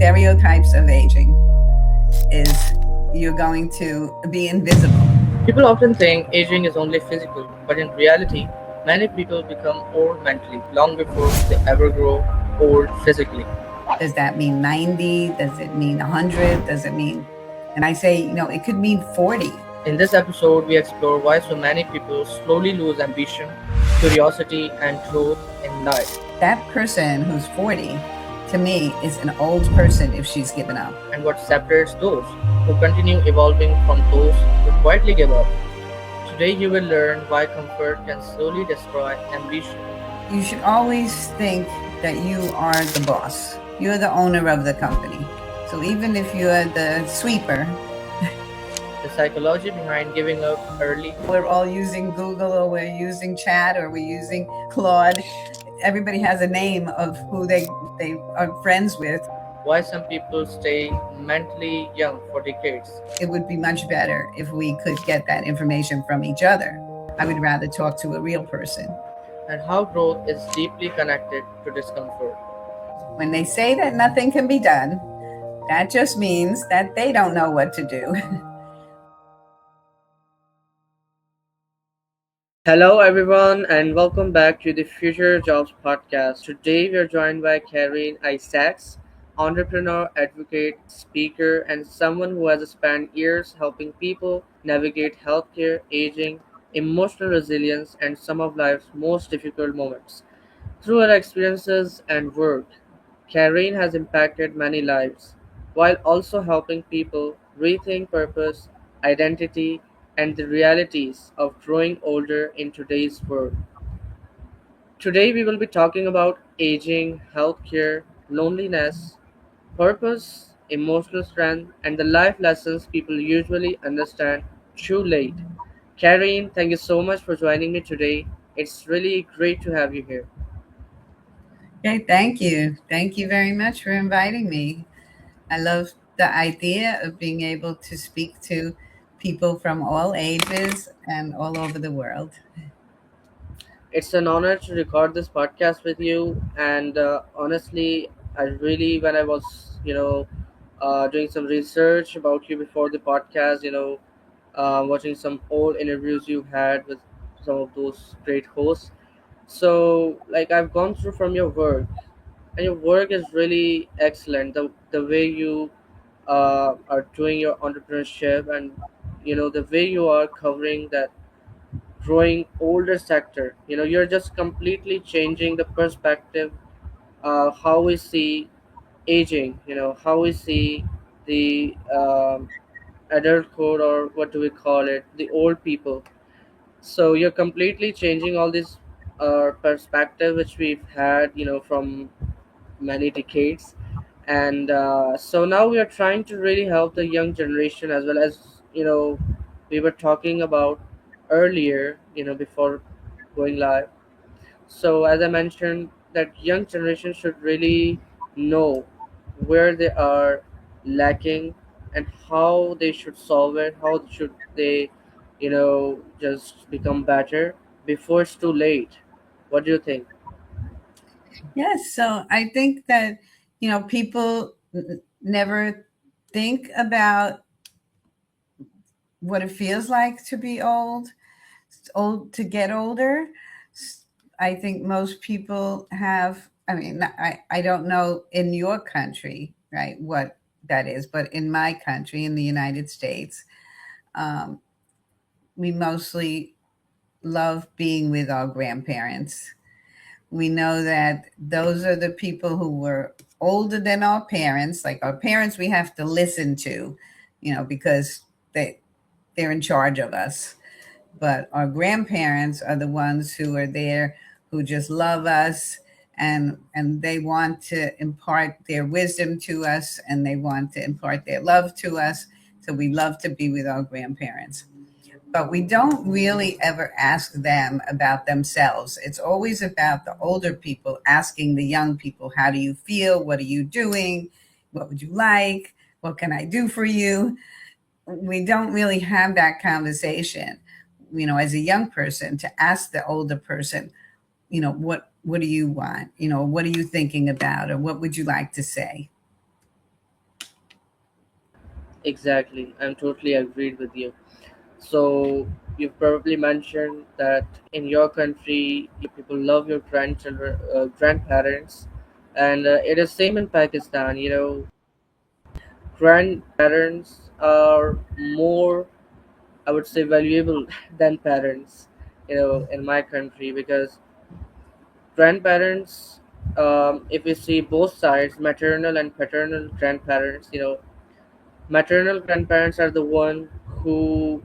stereotypes of aging is you're going to be invisible. People often think aging is only physical, but in reality, many people become old mentally long before they ever grow old physically. Does that mean 90? Does it mean 100? Does it mean, and I say, it could mean 40. In this episode, we explore why so many people slowly lose ambition, curiosity, and growth in life, That person who's 40, to me, is an old person if she's given up. and what separates those who continue evolving from those who quietly give up. Today, you will learn why comfort can slowly destroy ambition. You should always think that you are the boss. You're the owner of the company. So even if you're the sweeper, The psychology behind giving up early, we're all using Google or we're using Chat or we're using Claude. Everybody has a name of who they are friends with. why some people stay mentally young for decades. It would be much better if we could get that information from each other. I would rather talk to a real person. And how growth is deeply connected to discomfort. When they say that nothing can be done, that just means that they don't know what to do. Hello, everyone, and welcome back to the Future Jobs Podcast. Today, we are joined by Carryn Isaacs, entrepreneur, advocate, speaker, and someone who has spent years helping people navigate healthcare, aging, emotional resilience, and some of life's most difficult moments. Through her experiences and work, Carryn has impacted many lives, while also helping people rethink purpose, identity, and the realities of growing older in today's world. Today, we will be talking about aging, healthcare, loneliness, purpose, emotional strength, and the life lessons people usually understand too late. Carryn, thank you so much for joining me today. It's really great to have you here. Okay, thank you. Thank you very much for inviting me. I love the idea of being able to speak to people from all ages and all over the world. It's an honor to record this podcast with you. And honestly, I really, when I was, doing some research about you before the podcast, watching some old interviews you had with some of those great hosts. So, like, I've gone through from your work, and your work is really excellent. The way you are doing your entrepreneurship, and the way you are covering that growing older sector. You're just completely changing the perspective, how we see aging, how we see the adulthood, or what do we call it, the old people. So you're completely changing all this perspective which we've had, from many decades. And so now we are trying to really help the young generation, as well as we were talking about earlier, before going live. So as I mentioned, that young generation should really know where they are lacking and how they should solve it, how should they just become better before it's too late. What do you think? Yes, so I think that, people never think about what it feels like to be old to get older. I think most people have, I mean, I don't know in your country, right, what that is, but in my country, in the United States, um, we mostly love being with our grandparents. We know that those are the people who were older than our parents. Like our parents, we have to listen to, because they're in charge of us. But our grandparents are the ones who are there, who just love us, and they want to impart their wisdom to us, and they want to impart their love to us. So we love to be with our grandparents, but we don't really ever ask them about themselves. It's always about the older people asking the young people, how do you feel? What are you doing? What would you like? What can I do for you? We don't really have that conversation, as a young person, to ask the older person, what do you want? What are you thinking about? Or what would you like to say? Exactly. I'm totally agreed with you. So you've probably mentioned that in your country, you people love your grandchildren, grandparents, and it is same in Pakistan. Grandparents are more, I would say, valuable than parents. In my country, because grandparents, if we see both sides, maternal and paternal grandparents, maternal grandparents are the one who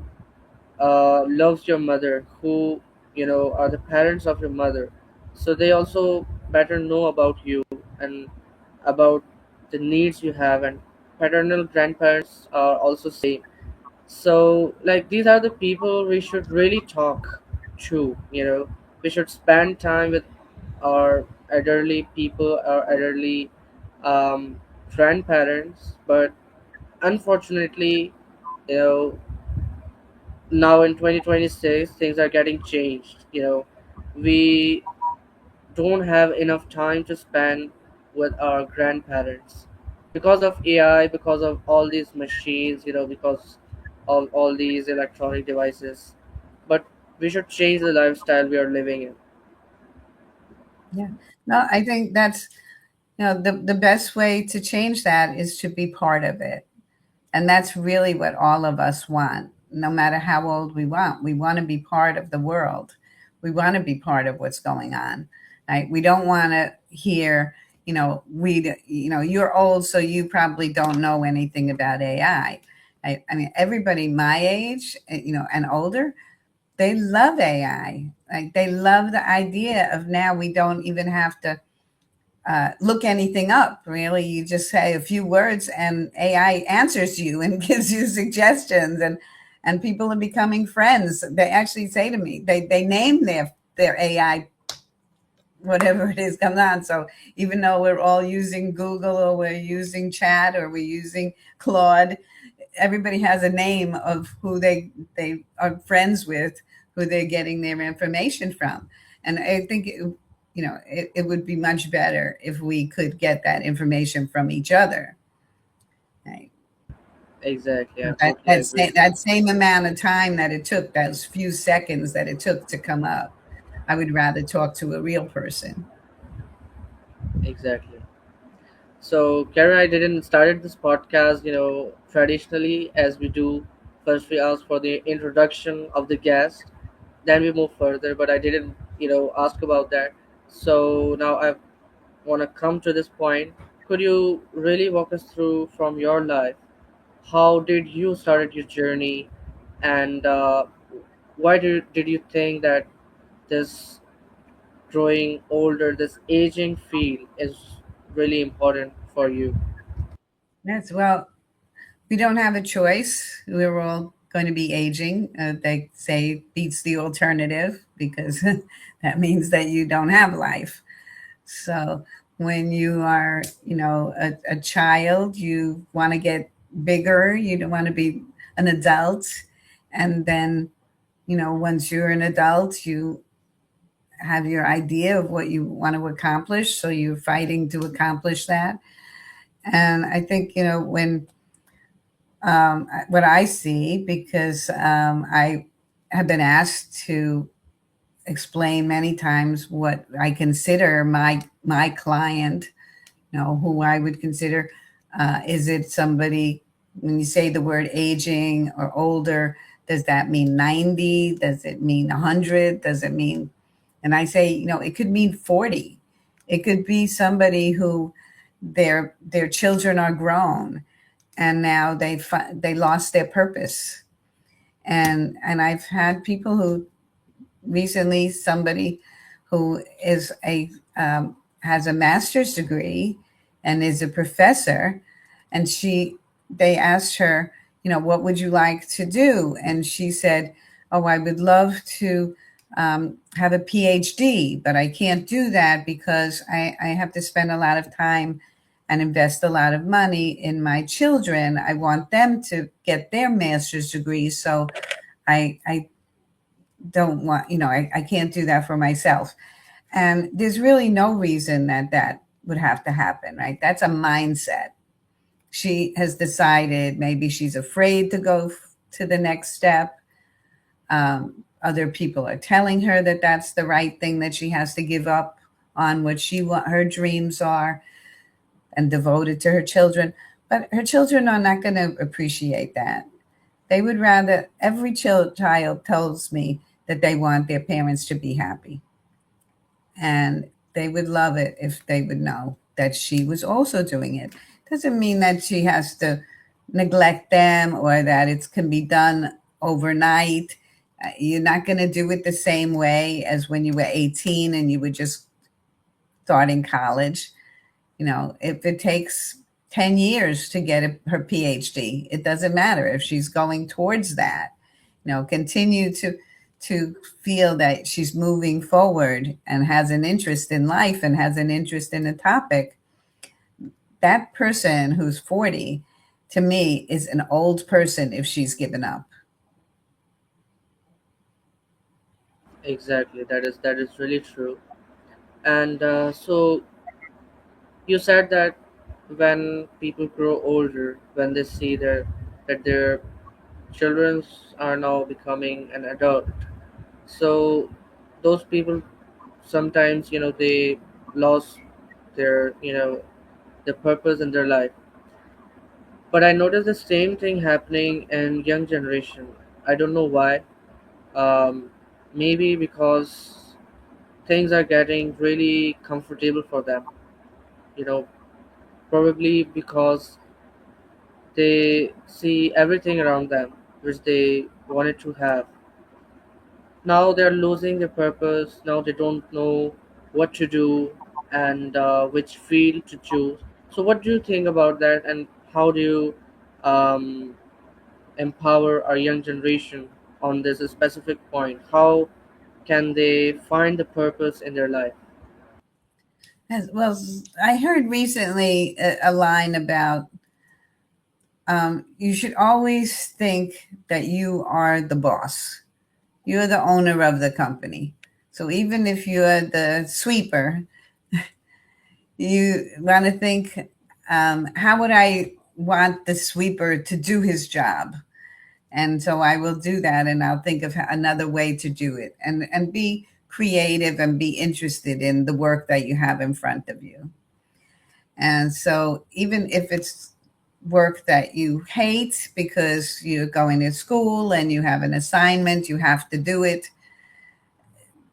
loves your mother, who are the parents of your mother, so they also better know about you and about the needs you have. And paternal grandparents are also same. So like these are the people we should really talk to. We should spend time with our elderly people, our elderly um, grandparents. But unfortunately, you know now in 2026 things are getting changed. We don't have enough time to spend with our grandparents because of AI, because of all these machines, because of all these electronic devices. But we should change the lifestyle we are living in. Yeah. No, I think that's, the best way to change that is to be part of it. And that's really what all of us want, no matter how old we want. We want to be part of the world. We want to be part of what's going on. Right? We don't want to hear, you're old, so you probably don't know anything about AI. I mean, everybody my age, and older, they love AI. Like they love the idea of now we don't even have to look anything up. Really, you just say a few words, and AI answers you and gives you suggestions. And people are becoming friends. They actually say to me, they name their AI, whatever it is comes on. So even though we're all using Google, or we're using Chat, or we're using Claude, everybody has a name of who they are friends with, who they're getting their information from. And I think it would be much better if we could get that information from each other. Right? Exactly, I That totally agree. that same amount of time that it took, those few seconds that it took to come up, I would rather talk to a real person. Exactly. So, Karen, I didn't started this podcast, traditionally as we do. First, we ask for the introduction of the guest, then we move further. But I didn't, ask about that. So now I want to come to this point. Could you really walk us through from your life? How did you started your journey, and why did you think that this growing older, this aging field is really important for you? Yes, well, we don't have a choice. We're all going to be aging. They say beats the alternative, because that means that you don't have life. So when you are, a child, you want to get bigger. You don't want to be an adult. And then, once you're an adult, you have your idea of what you want to accomplish. So you're fighting to accomplish that. And I think, when what I see, because I have been asked to explain many times what I consider my client, who I would consider. Is it somebody, when you say the word aging or older, does that mean 90? Does it mean 100? Does it mean, and I say, it could mean 40. It could be somebody who their children are grown, and now they lost their purpose. And I've had people who, recently, somebody who is a has a master's degree and is a professor, and they asked her, what would you like to do? And she said, oh, I would love to have a PhD, but I can't do that because I have to spend a lot of time and invest a lot of money in my children. I want them to get their master's degree, so I don't want, I can't do that for myself. And there's really no reason that would have to happen, right? That's a mindset she has decided maybe she's afraid to go to the next step. Other people are telling her that that's the right thing, that she has to give up on what her dreams are and devote it to her children. But her children are not going to appreciate that. They would rather, every child tells me that they want their parents to be happy. And they would love it if they would know that she was also doing it. Doesn't mean that she has to neglect them or that it can be done overnight. You're not going to do it the same way as when you were 18 and you were just starting college. If it takes 10 years to get her PhD, it doesn't matter if she's going towards that. Continue to feel that she's moving forward and has an interest in life and has an interest in a topic. That person who's 40, to me, is an old person if she's given up. Exactly. That is really true. And so you said that when people grow older, when they see that their children are now becoming an adult, so those people sometimes they lost their purpose in their life. But I noticed the same thing happening in young generation. I don't know why. um, Maybe because things are getting really comfortable for them, you know probably because they see everything around them which they wanted to have. Now they're losing their purpose. Now they don't know what to do and which field to choose. So what do you think about that, and how do you um, empower our young generation on this specific point? How can they find the purpose in their life? Well, I heard recently a line about you should always think that you are the boss. You're the owner of the company. So even if you're the sweeper, you want to think, how would I want the sweeper to do his job? And so I will do that, and I'll think of another way to do it, and be creative and be interested in the work that you have in front of you. And so even if it's work that you hate because you're going to school and you have an assignment, you have to do it,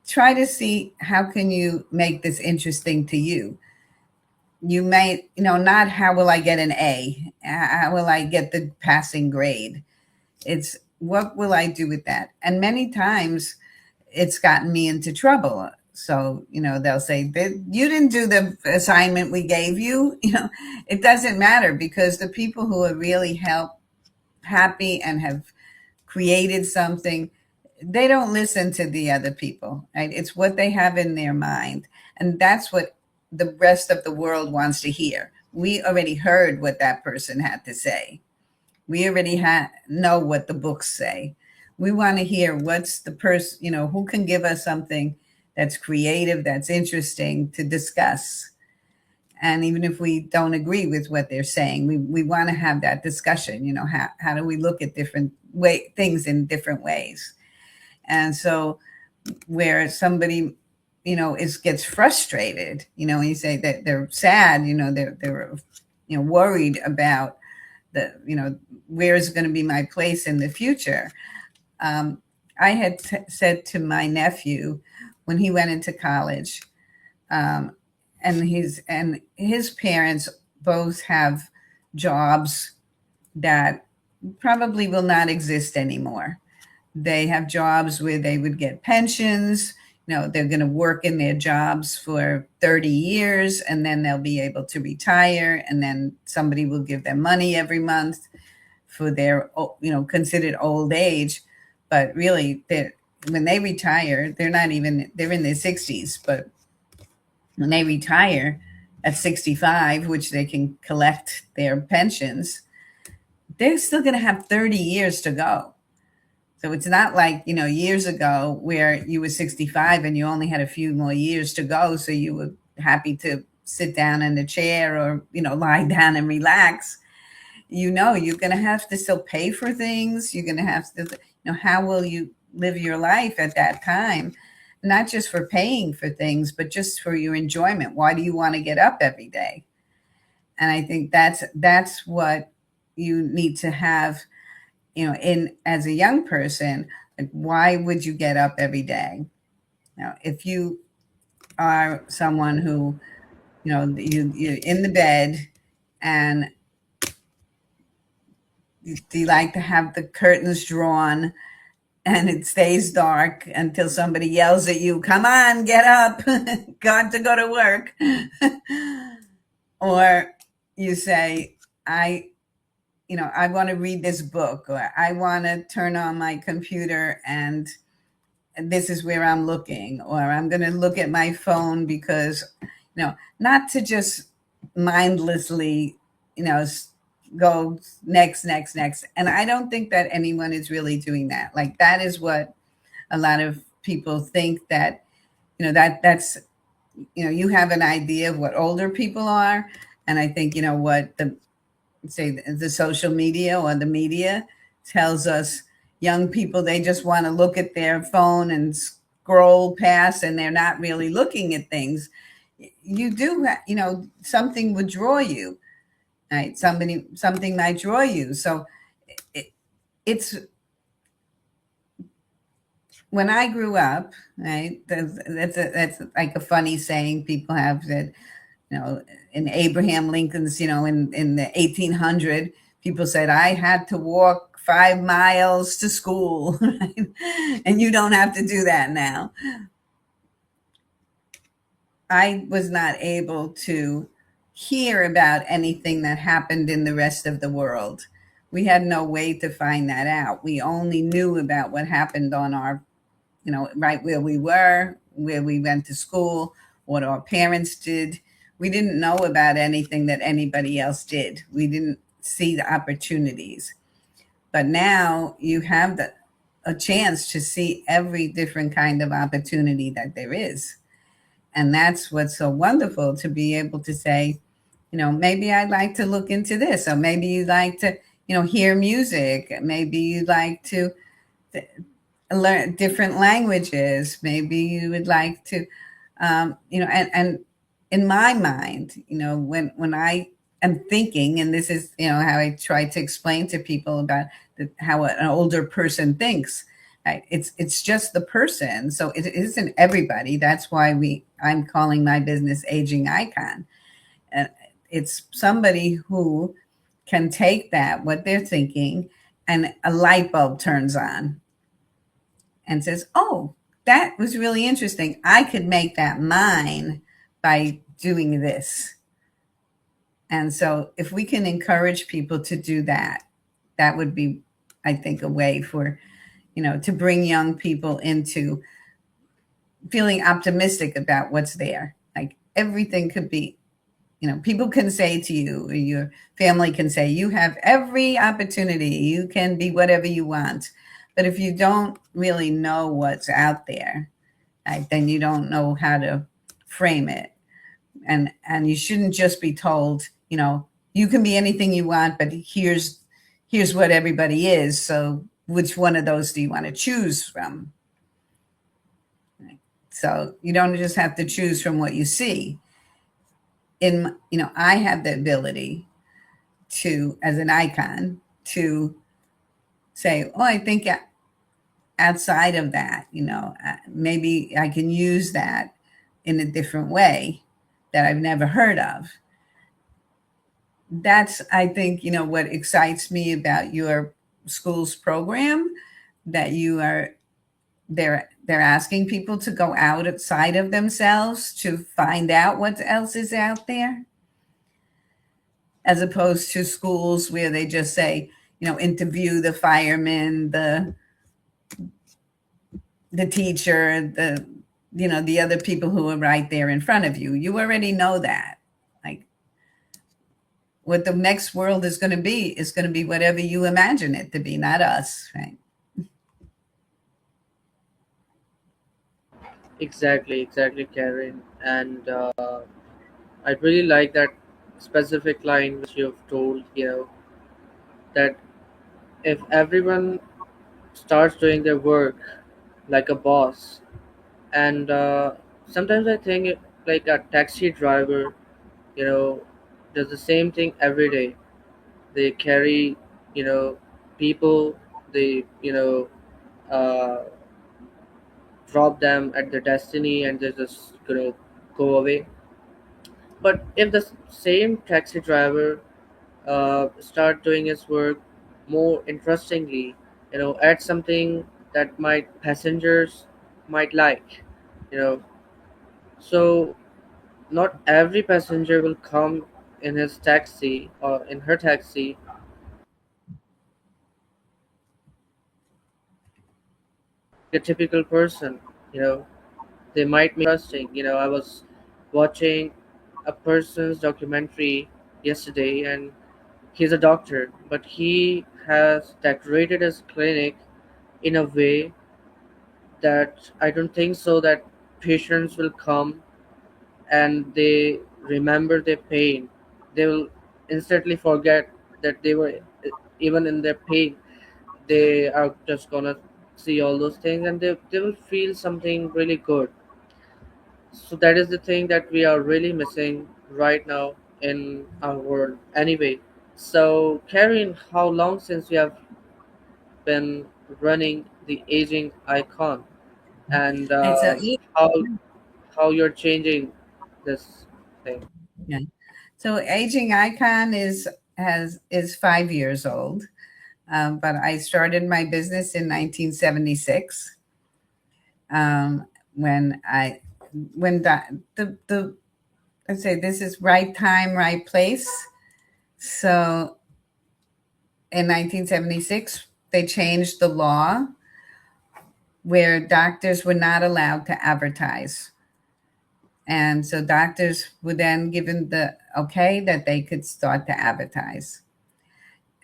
try to see how can you make this interesting to you. You may, not how will I get an A, how will I get the passing grade. It's what will I do with that. And many times it's gotten me into trouble. So, they'll say, you didn't do the assignment we gave you. It doesn't matter, because the people who are really happy and have created something, they don't listen to the other people, right? It's what they have in their mind. And that's what the rest of the world wants to hear. We already heard what that person had to say. We already know what the books say. We want to hear what's the person, who can give us something that's creative, that's interesting to discuss. And even if we don't agree with what they're saying, we want to have that discussion. How do we look at different things in different ways? And so where somebody, gets frustrated, when you say that they're sad, they're worried about the, where is going to be my place in the future. I had said to my nephew when he went into college, um, and his parents both have jobs that probably will not exist anymore. They have jobs where they would get pensions. They're going to work in their jobs for 30 years, and then they'll be able to retire, and then somebody will give them money every month for their, considered old age. But really, when they retire, they're in their 60s, but when they retire at 65, which they can collect their pensions, they're still going to have 30 years to go. So it's not like, years ago where you were 65 and you only had a few more years to go. So you were happy to sit down in a chair or, lie down and relax. you're going to have to still pay for things. You're going to have to, how will you live your life at that time? Not just for paying for things, but just for your enjoyment. Why do you want to get up every day? And I think that's what you need to have, in as a young person. Like, why would you get up every day? Now, if you are someone who, you're in the bed, and do you like to have the curtains drawn and it stays dark until somebody yells at you, come on, get up, got to go to work? Or you say, I want to read this book, or I want to turn on my computer, and this is where I'm looking, or I'm going to look at my phone because, not to just mindlessly, go next, next, next. And I don't think that anyone is really doing that. Like, that is what a lot of people think, that, that's, you have an idea of what older people are. And I think, what the social media or the media tells us, young people, they just want to look at their phone and scroll past, and they're not really looking at things. You do, something would draw you, right? Something might draw you. So it, it's when I grew up, right? That's like a funny saying people have, that, in Abraham Lincoln's, in the 1800, people said, I had to walk 5 miles to school, right? And you don't have to do that now. I was not able to hear about anything that happened in the rest of the world. We had no way to find that out. We only knew about what happened on our, right where we were, where we went to school, what our parents did. We didn't know about anything that anybody else did. We didn't see the opportunities. But now you have a chance to see every different kind of opportunity that there is. And that's what's so wonderful, to be able to say, maybe I'd like to look into this, or maybe you'd like to, hear music. Maybe you'd like to learn different languages. Maybe you would like to, and in my mind, when I am thinking, and this is, how I try to explain to people about how an older person thinks. Right? It's just the person, so it isn't everybody. That's why I'm calling my business Aging Icon. And it's somebody who can take that, what they're thinking, and a light bulb turns on and says, oh, that was really interesting. I could make that mine by doing this. And so if we can encourage people to do that, that would be, I think, a way for, to bring young people into feeling optimistic about what's there. Like, everything could be, people can say to you, or your family can say, you have every opportunity, you can be whatever you want. But if you don't really know what's out there, right, then you don't know how to frame it. And you shouldn't just be told, you can be anything you want, but here's what everybody is. So which one of those do you want to choose from? So you don't just have to choose from what you see. I have the ability to, as an icon, to say, oh, I think outside of that, maybe I can use that in a different way that I've never heard of. That's, I think, what excites me about your school's program, that they're asking people to go outside of themselves to find out what else is out there, as opposed to schools where they just say, interview the fireman, the teacher, the other people who are right there in front of you. You already know that. Like, what the next world is going to be is going to be whatever you imagine it to be, not us, right? Exactly, Karen. And I really like that specific line which you've told. that if everyone starts doing their work like a boss, and sometimes I think like a taxi driver, you know, does the same thing every day. They carry, you know, people, they, uh, drop them at their destiny, and they just, go away. But if the same taxi driver start doing his work more interestingly, add something that might passengers might like, you know, so not every passenger will come in his taxi or in her taxi a typical person, you know. They might be interesting. I was watching a person's documentary yesterday, and he's a doctor, but he has decorated his clinic in a way that I don't think so that patients will come and they remember their pain. They will instantly forget that they were even in their pain. They are just gonna see all those things, and they will feel something really good. So that is the thing that we are really missing right now in our world anyway. So Karen, how long since you have been running the aging icon, and And so, how you're changing this thing? yeah. So Aging Icon is 5 years old, but I started my business in 1976, um, when I when the let's say this is right time, right place. So in 1976, they changed the law where doctors were not allowed to advertise. And so doctors were then given the okay that they could start to advertise.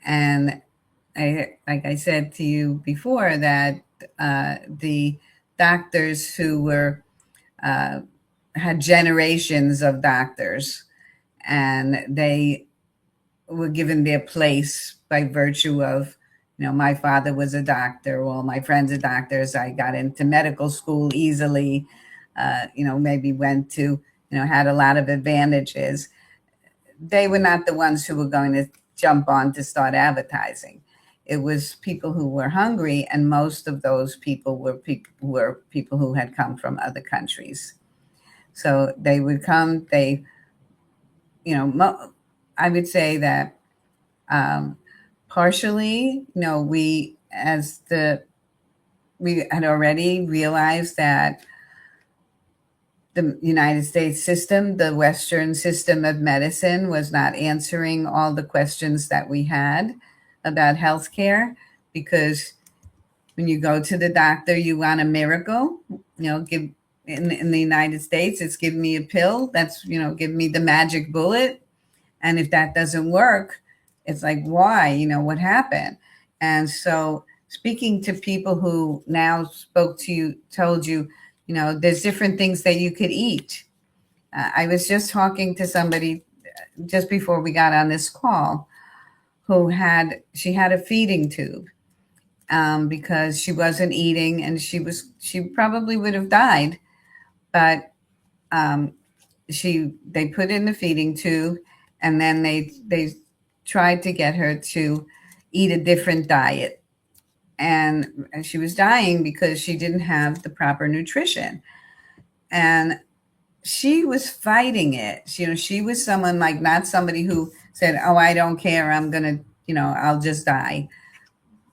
And like I said to you before, that the doctors who were uh, had generations of doctors, and they were given their place by virtue of, my father was a doctor, all my friends are doctors. I got into medical school easily, maybe went to, had a lot of advantages. They were not the ones who were going to jump on to start advertising. It was people who were hungry, and most of those people were people who had come from other countries. So they would come. I would say that, um, partially, we had already realized that the United States system, the Western system of medicine, was not answering all the questions that we had about healthcare. Because when you go to the doctor, you want a miracle. Give in the United States, it's give me a pill. That's, give me the magic bullet. And if that doesn't work, it's like, why? What happened? And so, speaking to people who now spoke to you, told you, there's different things that you could eat. I was just talking to somebody just before we got on this call, she had a feeding tube, because she wasn't eating, and she probably would have died. But um, they put in the feeding tube, and then they tried to get her to eat a different diet, and she was dying because she didn't have the proper nutrition. And she was fighting it. She was someone, like, not somebody who said, oh, I don't care, I'm gonna, I'll just die.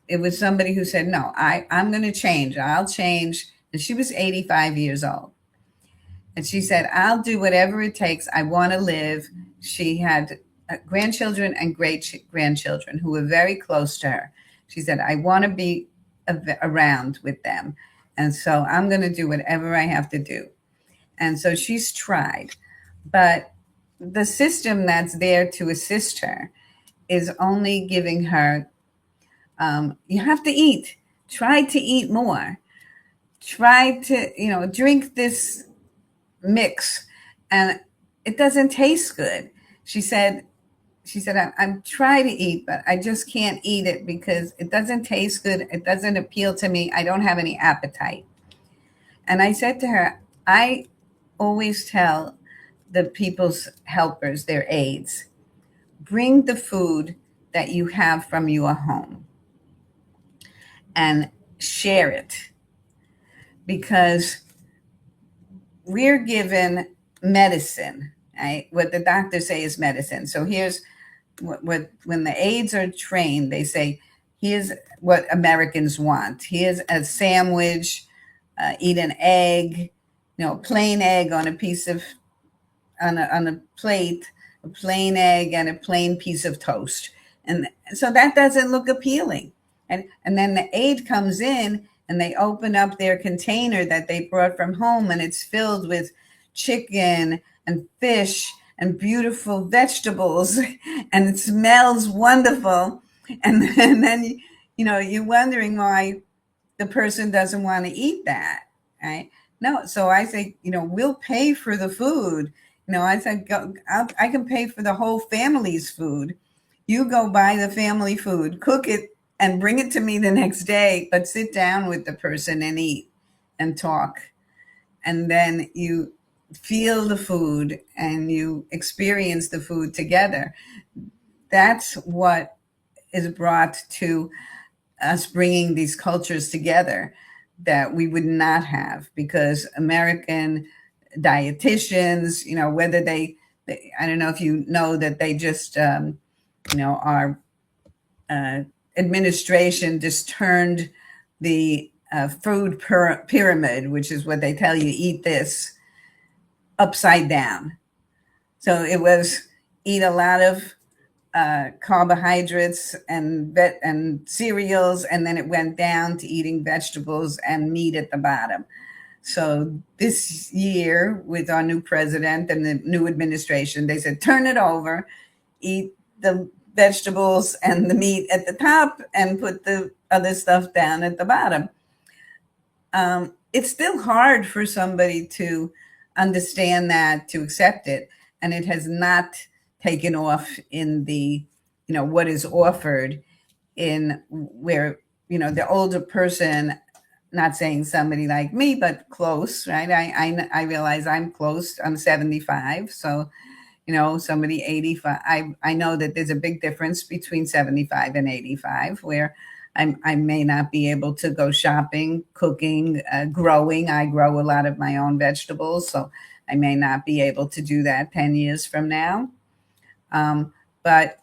It was somebody who said, no, I'm gonna change, I'll change. And she was 85 years old. And she said, I'll do whatever it takes. I want to live. She had grandchildren and great grandchildren who were very close to her. She said, I want to be around with them. And so I'm going to do whatever I have to do. And so she's tried. But the system that's there to assist her is only giving her, you have to eat. Try to eat more. Try to, drink this mix, and it doesn't taste good. She said, she said, I'm trying to eat, but I just can't eat it because it doesn't taste good. It doesn't appeal to me. I don't have any appetite. And I said to her, I always tell the people's helpers, their aides, bring the food that you have from your home and share it, because we're given medicine, right? What the doctors say is medicine. So here's what when the aides are trained, they say, here's what Americans want. Here's a sandwich, eat an egg, plain egg on a piece of on a plate, a plain egg and a plain piece of toast. And so that doesn't look appealing. And then the aide comes in and they open up their container that they brought from home, and it's filled with chicken and fish and beautiful vegetables, and it smells wonderful. And then, you're wondering why the person doesn't want to eat that, right? No, so I say, we'll pay for the food. I said, I can pay for the whole family's food. You go buy the family food, cook it, and bring it to me the next day, but sit down with the person and eat and talk. And then you feel the food and you experience the food together. That's what is brought to us, bringing these cultures together that we would not have, because American dietitians, whether they I don't know if you know that they just, our uh, administration just turned the food pyramid, which is what they tell you, eat this, upside down. So it was eat a lot of carbohydrates and cereals, and then it went down to eating vegetables and meat at the bottom. So this year, with our new president and the new administration, they said, turn it over, eat the vegetables and the meat at the top, and put the other stuff down at the bottom. It's still hard for somebody to understand that, to accept it, and it has not taken off in the, what is offered in where, the older person, not saying somebody like me, but close, right? I realize I'm close. I'm 75. So, somebody 85. I know that there's a big difference between 75 and 85, where I may not be able to go shopping, cooking, growing. I grow a lot of my own vegetables, so I may not be able to do that 10 years from now. But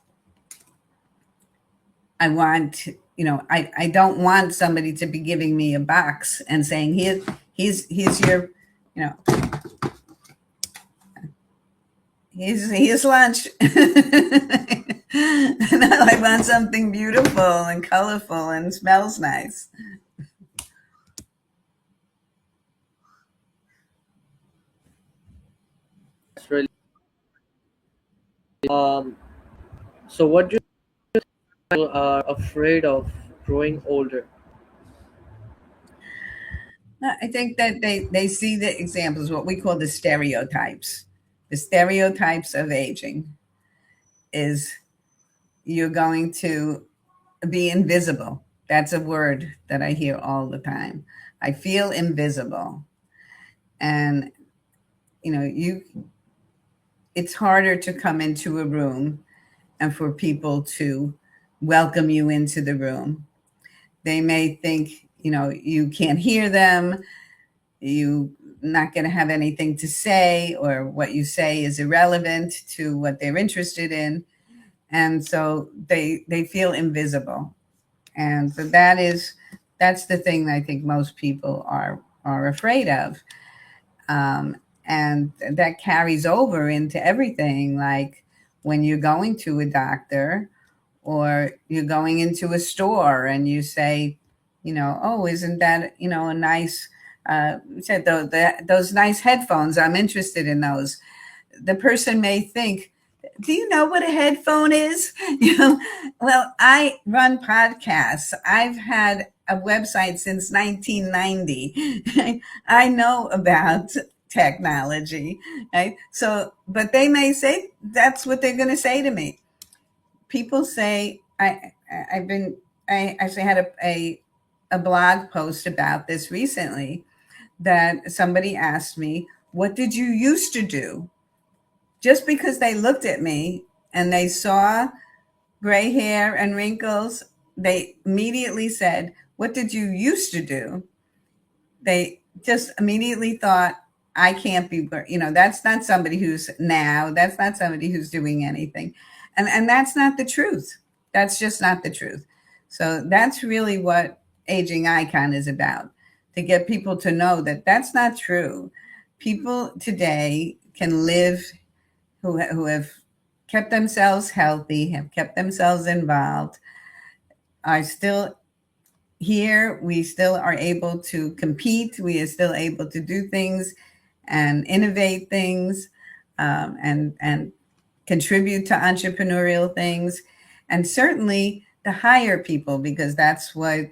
I want, I don't want somebody to be giving me a box and saying, here's your, here's lunch. No, I want something beautiful and colorful and smells nice. That's really. Um, so what do people are afraid of growing older? I think that they see the examples, what we call the stereotypes. The stereotypes of aging is you're going to be invisible. That's a word that I hear all the time. I feel invisible. And you it's harder to come into a room and for people to welcome you into the room. They may think, you can't hear them, you not going to have anything to say, or what you say is irrelevant to what they're interested in. And so they feel invisible. And so that's the thing that I think most people are afraid of. And that carries over into everything, like when you're going to a doctor or you're going into a store and you say, oh, isn't that, a nice, said those nice headphones, I'm interested in those. The person may think, do you know what a headphone is? Well, I run podcasts. I've had a website since 1990. I know about technology, right? So, but they may say that's what they're going to say to me. people say I've been I actually had a blog post about this recently, that somebody asked me, what did you used to do? Just because they looked at me and they saw gray hair and wrinkles, they immediately said, what did you used to do? They just immediately thought, I can't be, that's not somebody who's now, that's not somebody who's doing anything. And that's not the truth. That's just not the truth. So that's really what Aging Icon is about, to get people to know that that's not true. People today can live, who have kept themselves healthy, have kept themselves involved, are still here. We still are able to compete. We are still able to do things and innovate things, and contribute to entrepreneurial things, and certainly to hire people, because that's what,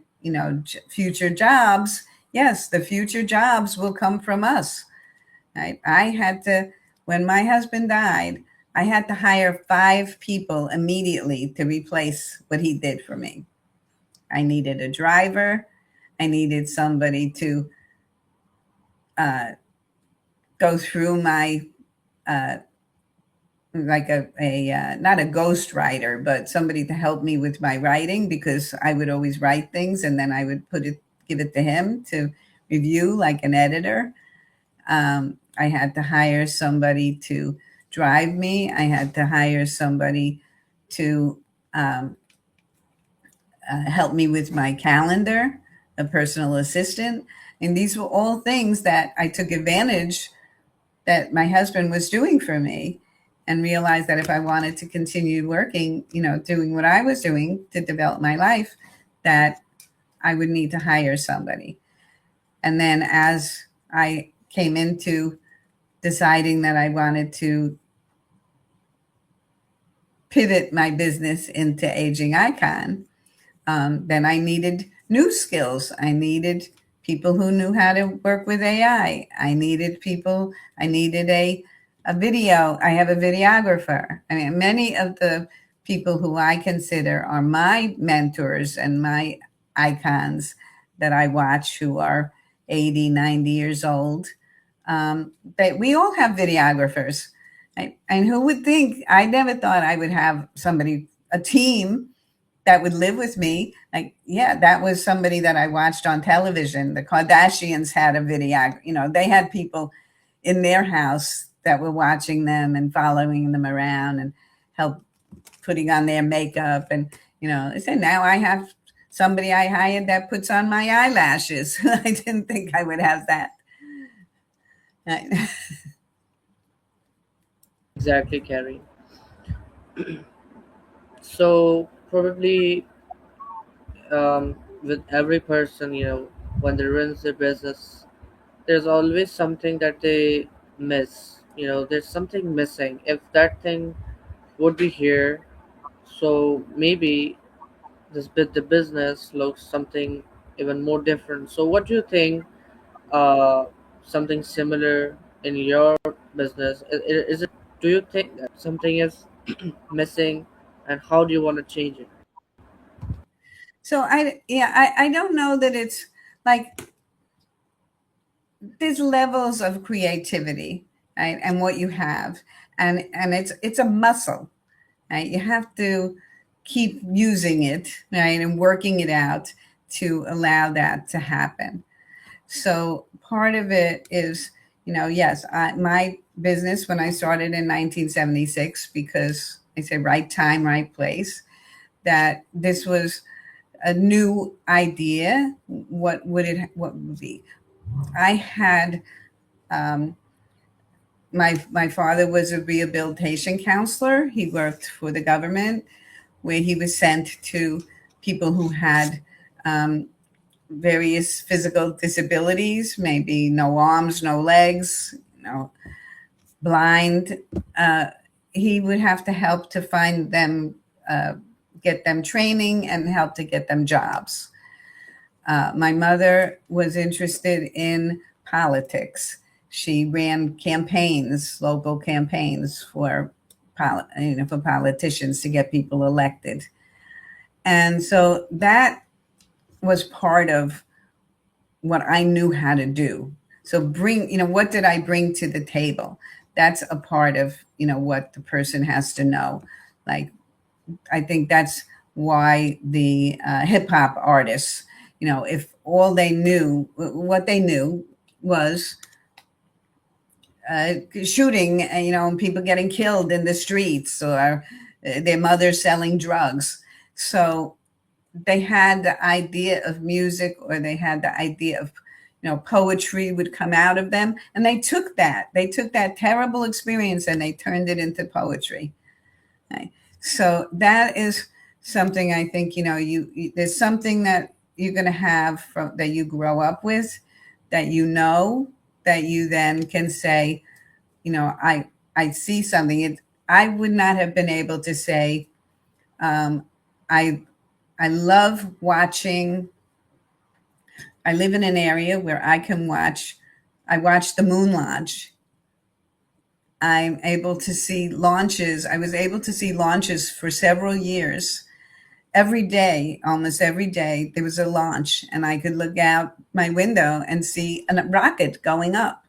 future jobs. Yes, the future jobs will come from us. Right? I had to, when my husband died, I had to hire 5 people immediately to replace what he did for me. I needed a driver. I needed somebody to uh, go through my, uh, like a not a ghost writer, but somebody to help me with my writing, because I would always write things and then I would give it to him to review, like an editor. I had to hire somebody to drive me. I had to hire somebody to um, help me with my calendar, a personal assistant. And these were all things that I took advantage that my husband was doing for me, and realized that if I wanted to continue working, doing what I was doing to develop my life, that I would need to hire somebody. And then as I came into deciding that I wanted to pivot my business into Aging Icon, then I needed new skills. I needed people who knew how to work with AI. I needed a video. I have a videographer. I mean, many of the people who I consider are my mentors and my icons that I watch, who are 80, 90 years old, that we all have videographers. And who would think? I never thought I would have somebody, a team that would live with me. Like, yeah, that was somebody that I watched on television. The Kardashians had a video, they had people in their house that were watching them and following them around and help putting on their makeup. And, they said, now I have somebody I hired that puts on my eyelashes. I didn't think I would have that. Exactly, Carrie. So probably with every person, when they run their business, there's always something that they miss. There's something missing. If that thing would be here, so maybe the business looks something even more different. So what do you think? Uh, Something similar in your business? Is it? Do you think that something is missing, and how do you want to change it? So I don't know that it's like, there's levels of creativity, right? And what you have, and it's a muscle, right? You have to keep using it, right, and working it out to allow that to happen. So part of it is, yes, my business, when I started in 1976, because I say right time, right place, that this was a new idea. What would be? I had, um, my father was a rehabilitation counselor. He worked for the government, where he was sent to people who had various physical disabilities, maybe no arms, no legs, blind. Uh, he would have to help to find them, uh, get them training, and help to get them jobs. My mother was interested in politics. She ran campaigns, local campaigns for for politicians to get people elected. And so that was part of what I knew how to do. So what did I bring to the table? That's a part of, what the person has to know. Like, I think that's why the hip hop artists, if all they knew, what they knew was shooting, and people getting killed in the streets, or their mother selling drugs. So they had the idea of music, or they had the idea of, poetry would come out of them. And they took that terrible experience and they turned it into poetry. Right? So that is something I think, there's something that you're going to have that you grow up with, that that you then can say, I see something. I would not have been able to say, um, I I love watching. I live in an area where I can watch. I watch the moon launch. I'm able to see launches. I was able to see launches for several years. Every day, almost every day, there was a launch, and I could look out my window and see a rocket going up.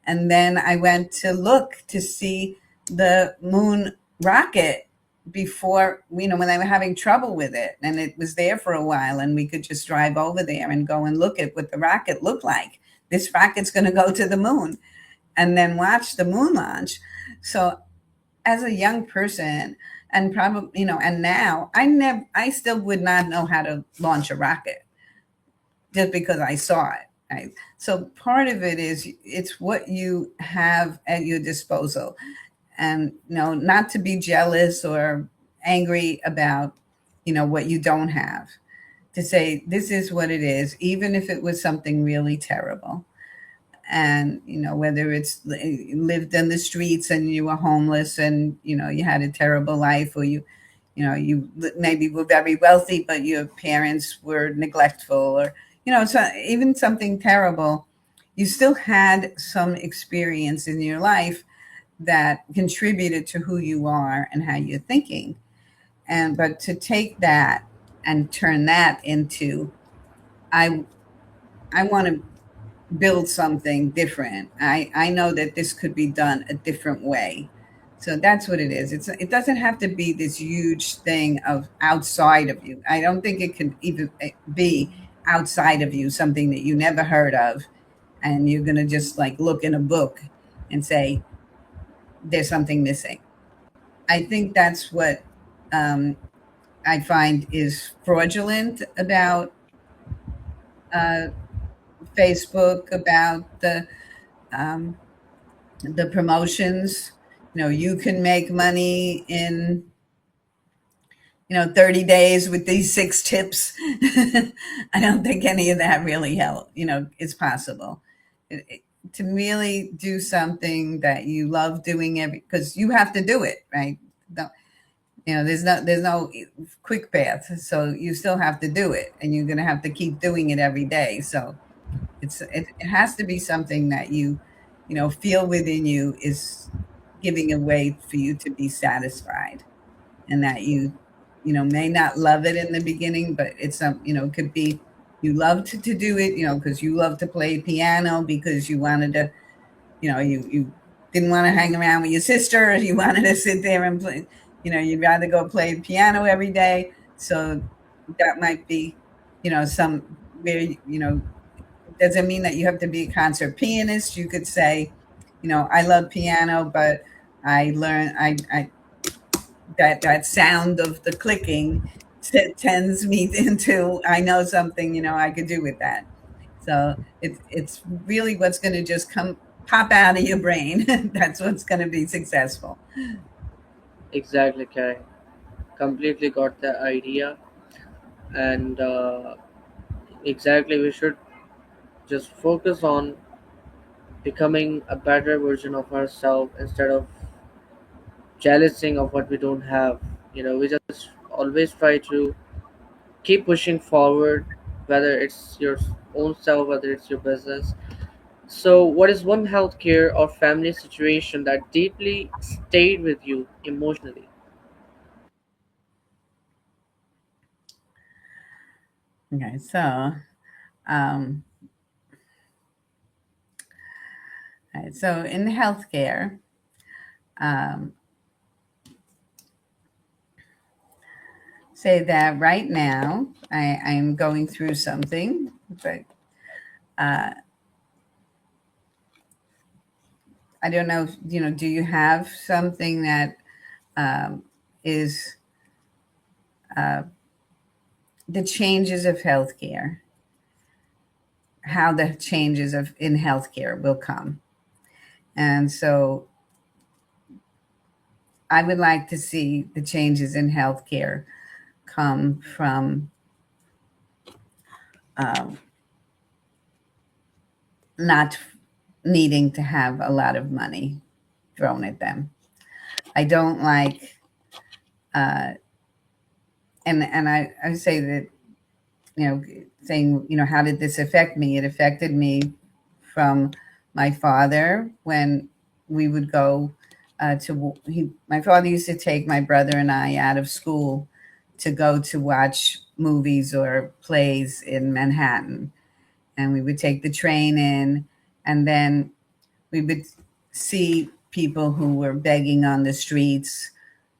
And then I went to look to see the moon rocket before, when they were having trouble with it. And it was there for a while, and we could just drive over there and go and look at what the rocket looked like. This rocket's going to go to the moon, and then watch the moon launch. So as a young person, and probably, and now I still would not know how to launch a rocket just because I saw it. Right? So part of it is it's what you have at your disposal, and not to be jealous or angry about what you don't have. To say this is what it is, even if it was something really terrible, and whether it's lived in the streets and you were homeless, and you had a terrible life, or you maybe were very wealthy but your parents were neglectful, or so even something terrible, you still had some experience in your life that contributed to who you are and how you're thinking. And but to take that and turn that into, i I want to build something different. I know that this could be done a different way. So that's what it is. It doesn't have to be this huge thing of outside of you. I don't think it can even be outside of you, something that you never heard of, and you're going to just like look in a book and say there's something missing. I think that's what um, I find is fraudulent about uh, Facebook, about um, the promotions. You can make money in 30 days with these 6 tips. I don't think any of that really help. It's possible. To really do something that you love doing, because you have to do it, right? There's no quick path, so you still have to do it, and you're going to have to keep doing it every day. So it has to be something that you feel within you is giving a way for you to be satisfied, and that you may not love it in the beginning, but it's it could be you love to do it, because you love to play piano, because you wanted to, you didn't want to hang around with your sister, you wanted to sit there and play, you'd rather go play piano every day. So that might be, some where, it doesn't mean that you have to be a concert pianist. You could say, I love piano, but I learn I that sound of the clicking tends me into, I know something, I could do with that. So it's really what's going to just come pop out of your brain. That's what's going to be successful. Exactly, Karen. Completely got the idea. And exactly, we should just focus on becoming a better version of ourselves instead of jealousing of what we don't have. We just always try to keep pushing forward, whether it's your own self, whether it's your business. So, what is one healthcare or family situation that deeply stayed with you emotionally? Okay, so um, all right, so in healthcare, um, say that right now I'm going through something, but uh, I don't know. Do you have something that um, is the changes of healthcare? How the changes of in healthcare will come, and so I would like to see the changes in healthcare come from um, not needing to have a lot of money thrown at them. I don't like, uh, and I say that, saying, how did this affect me? It affected me from my father when we would go my father used to take my brother and I out of school to go to watch movies or plays in Manhattan. And we would take the train in, and then we would see people who were begging on the streets,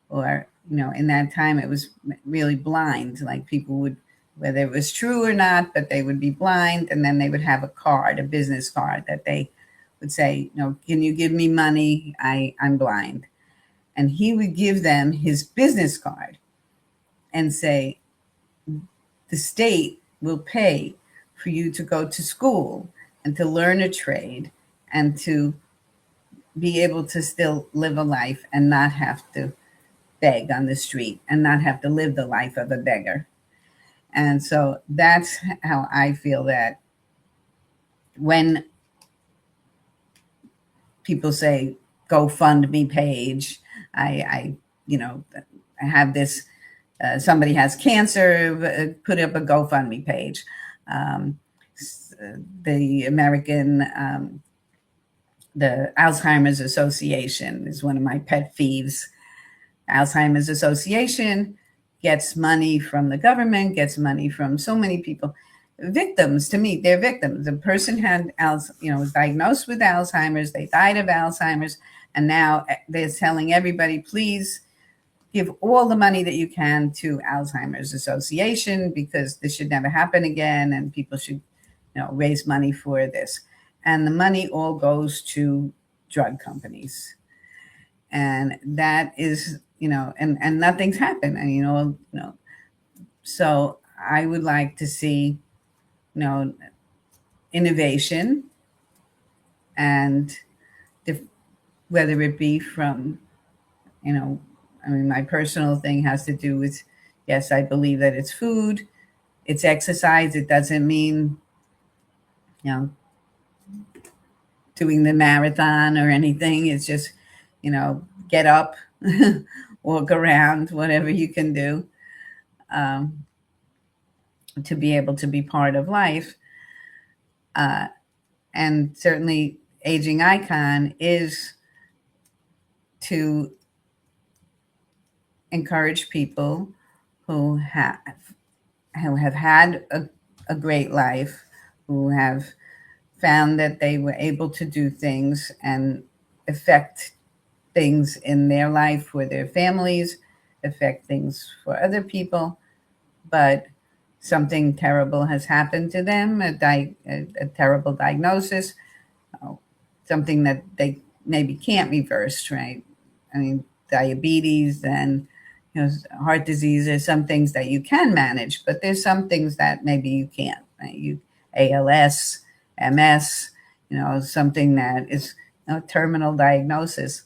or in that time it was really blind, like people would, whether it was true or not, but they would be blind, and then they would have a business card that they would say, can you give me money, I'm blind. And he would give them his business card and say, the state will pay for you to go to school and to learn a trade and to be able to still live a life and not have to beg on the street and not have to live the life of a beggar. And so that's how I feel that when people say GoFundMe page, I I have this. Somebody has cancer, put up a GoFundMe page. Um, the American, the Alzheimer's Association is one of my pet peeves. Alzheimer's Association gets money from the government, gets money from so many people. Victims, to me, they're victims. The person was diagnosed with Alzheimer's, they died of Alzheimer's, and now they're telling everybody, please give all the money that you can to Alzheimer's Association because this should never happen again, and people should, raise money for this. And the money all goes to drug companies, and that is, and nothing's happened. And so I would like to see, you know innovation, and if, whether it be from, you know I mean, my personal thing has to do with, yes, I believe that it's food, it's exercise. It doesn't mean, you know doing the marathon or anything. It's just, get up, walk around, whatever you can do, um, to be able to be part of life. Uh, and certainly, aging icon is to encourage people who have had a great life, who have found that they were able to do things and affect things in their life for their families, affect things for other people, but something terrible has happened to them, a terrible diagnosis, uh, something that they maybe can't reverse, right? I mean, diabetes and, heart disease are some things that you can manage, but there's some things that maybe you can't. Right? ALS, MS, something that is a terminal diagnosis.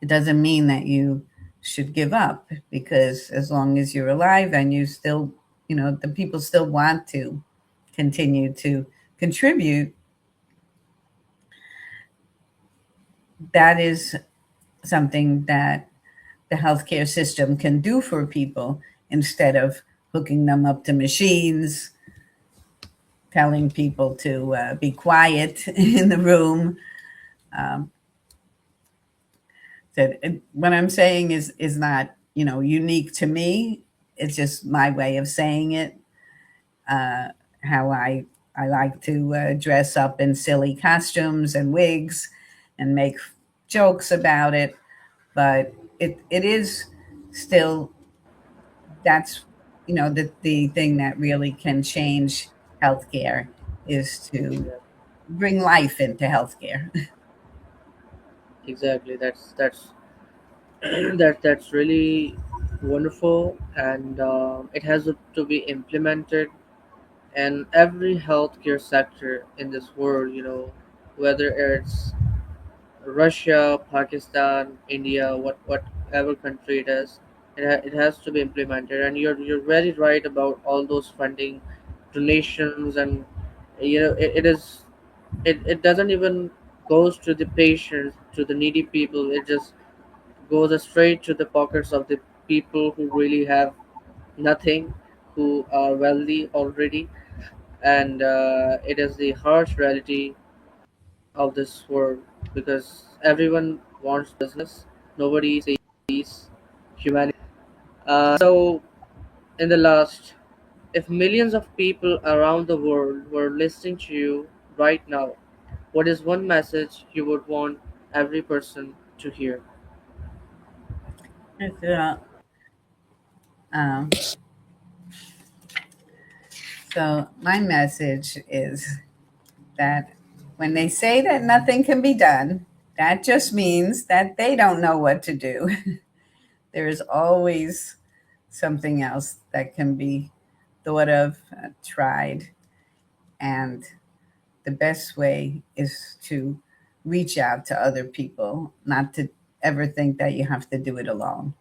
It doesn't mean that you should give up, because as long as you're alive and you still, the people still want to continue to contribute, that is something that the healthcare system can do for people instead of hooking them up to machines, telling people to be quiet in the room. Um, that what I'm saying is not, unique to me. It's just my way of saying it. Uh, how I like to dress up in silly costumes and wigs and make jokes about it, but it is still, that's, the thing that really can change healthcare is to Yeah, bring life into healthcare. exactly. That's that's really wonderful, and it has to be implemented in every healthcare sector in this world. Whether it's Russia, Pakistan, India, whatever country it is, it has to be implemented. And you're very right about all those funding, donations, and it doesn't even goes to the patients, to the needy people. It just goes straight to the pockets of the people who really have nothing, who are wealthy already, and it is the harsh reality of this world, because everyone wants business, nobody sees humanity. So, in the last, if millions of people around the world were listening to you right now, what is one message you would want every person to hear? So, um, so my message is that when they say that nothing can be done, that just means that they don't know what to do. There is always something else that can be thought of, tried, and the best way is to reach out to other people, not to ever think that you have to do it alone,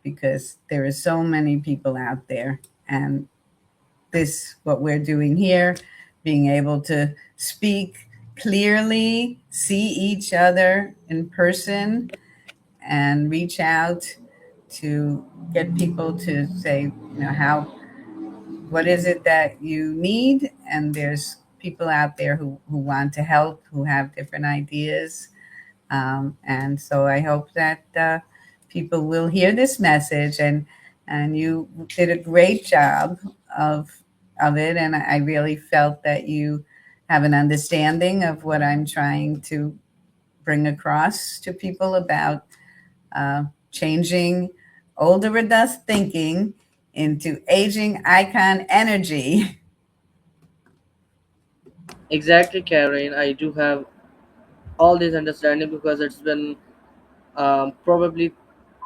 because there are so many people out there. And this, what we're doing here, being able to speak clearly, see each other in person, and reach out to get people to say, how, what is it that you need? And there's people out there who want to help, who have different ideas. And so I hope that people will hear this message, and you did a great job of it. And I really felt that you have an understanding of what I'm trying to bring across to people about changing older adult thinking into aging icon energy. Exactly, Karen. I do have all this understanding because it's been probably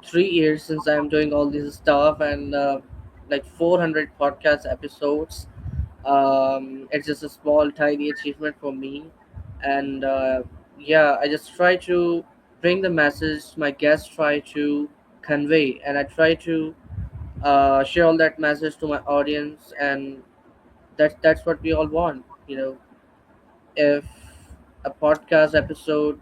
3 years since I'm doing all this stuff, and like 400 podcast episodes. It's just a small, tiny achievement for me, and yeah, I just try to bring the message my guests try to convey, and I try to share all that message to my audience, and that's what we all want. If a podcast episode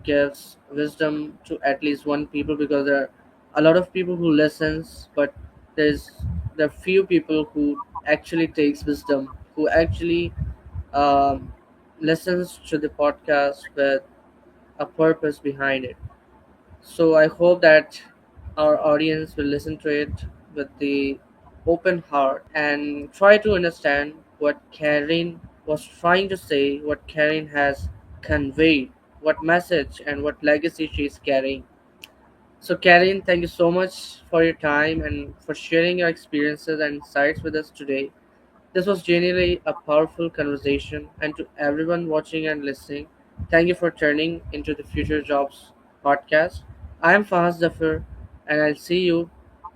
gives wisdom to at least one people, because there are a lot of people who listens, but there's there are few people who actually takes wisdom, who actually um, listens to the podcast with a purpose behind it. So I hope that our audience will listen to it with the open heart and try to understand what Karen was trying to say, what Karen has conveyed, what message and what legacy she is carrying. So, Karen, thank you so much for your time and for sharing your experiences and insights with us today. This was genuinely a powerful conversation, and to everyone watching and listening, thank you for turning into the Future Jobs podcast. I am Fahaz Zafar, and I'll see you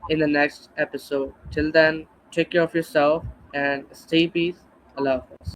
in the next episode. Till then, take care of yourself and stay peace. Allah Hafiz.